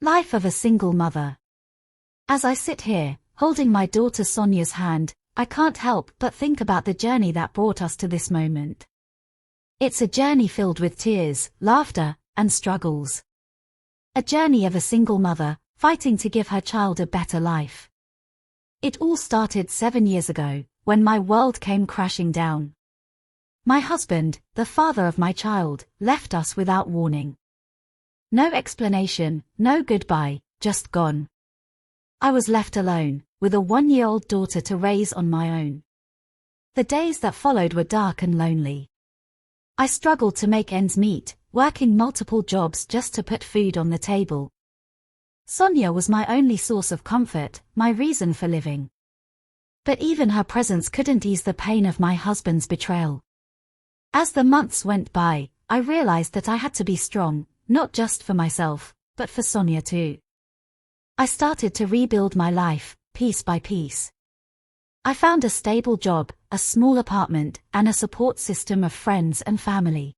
Life of a single mother. As I sit here, holding my daughter Sonia's hand, I can't help but think about the journey that brought us to this moment. It's a journey filled with tears, laughter, and struggles. A journey of a single mother, fighting to give her child a better life. It all started 7 years ago, when my world came crashing down. My husband, the father of my child, left us without warning. No explanation, no goodbye, just gone. I was left alone, with a 1-year-old daughter to raise on my own. The days that followed were dark and lonely. I struggled to make ends meet, working multiple jobs just to put food on the table. Sonia was my only source of comfort, my reason for living. But even her presence couldn't ease the pain of my husband's betrayal. As the months went by, I realized that I had to be strong, not just for myself, but for Sonia too. I started to rebuild my life, piece by piece. I found a stable job, a small apartment, and a support system of friends and family.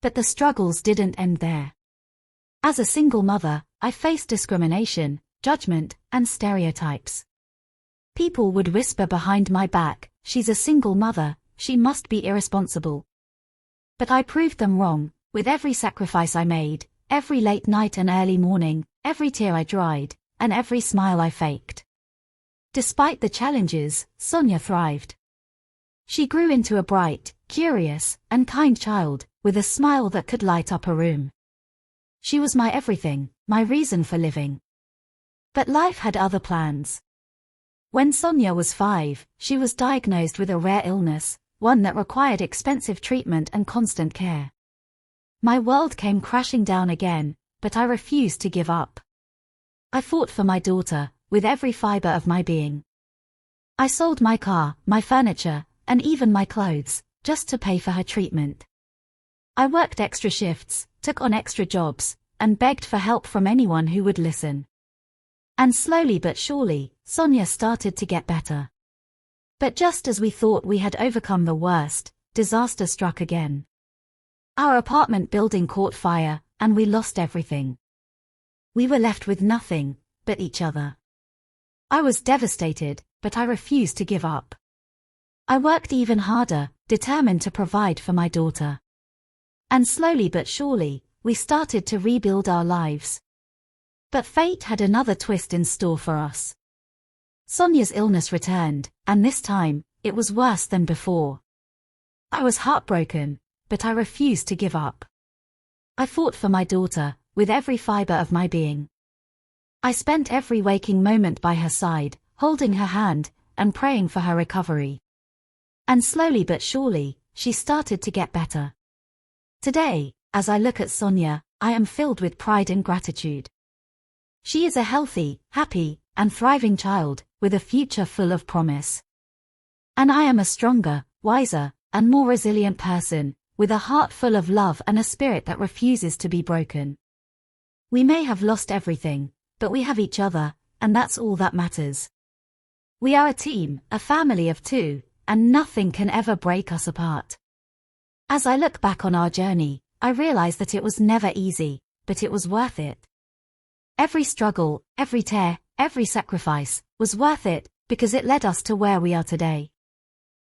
But the struggles didn't end there. As a single mother, I faced discrimination, judgment, and stereotypes. People would whisper behind my back, "She's a single mother, she must be irresponsible." But I proved them wrong. With every sacrifice I made, every late night and early morning, every tear I dried, and every smile I faked. Despite the challenges, Sonia thrived. She grew into a bright, curious, and kind child, with a smile that could light up a room. She was my everything, my reason for living. But life had other plans. When Sonia was 5, she was diagnosed with a rare illness, one that required expensive treatment and constant care. My world came crashing down again, but I refused to give up. I fought for my daughter, with every fiber of my being. I sold my car, my furniture, and even my clothes, just to pay for her treatment. I worked extra shifts, took on extra jobs, and begged for help from anyone who would listen. And slowly but surely, Sonia started to get better. But just as we thought we had overcome the worst, disaster struck again. Our apartment building caught fire, and we lost everything. We were left with nothing but each other. I was devastated, but I refused to give up. I worked even harder, determined to provide for my daughter. And slowly but surely, we started to rebuild our lives. But fate had another twist in store for us. Sonia's illness returned, and this time, it was worse than before. I was heartbroken, but I refused to give up. I fought for my daughter, with every fiber of my being. I spent every waking moment by her side, holding her hand, and praying for her recovery. And slowly but surely, she started to get better. Today, as I look at Sonia, I am filled with pride and gratitude. She is a healthy, happy, and thriving child, with a future full of promise. And I am a stronger, wiser, and more resilient person, with a heart full of love and a spirit that refuses to be broken. We may have lost everything, but we have each other, and that's all that matters. We are a team, a family of two, and nothing can ever break us apart. As I look back on our journey, I realize that it was never easy, but it was worth it. Every struggle, every tear, every sacrifice, was worth it, because it led us to where we are today.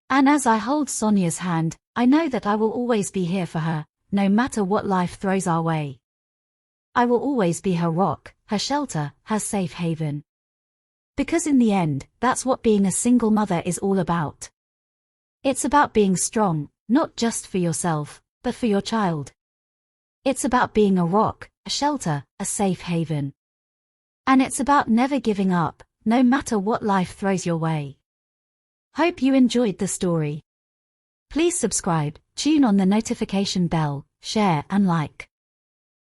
And as I hold Sonia's hand, I know that I will always be here for her, no matter what life throws our way. I will always be her rock, her shelter, her safe haven. Because in the end, that's what being a single mother is all about. It's about being strong, not just for yourself, but for your child. It's about being a rock, a shelter, a safe haven. And it's about never giving up, no matter what life throws your way. Hope you enjoyed the story. Please subscribe, tune on the notification bell, share and like.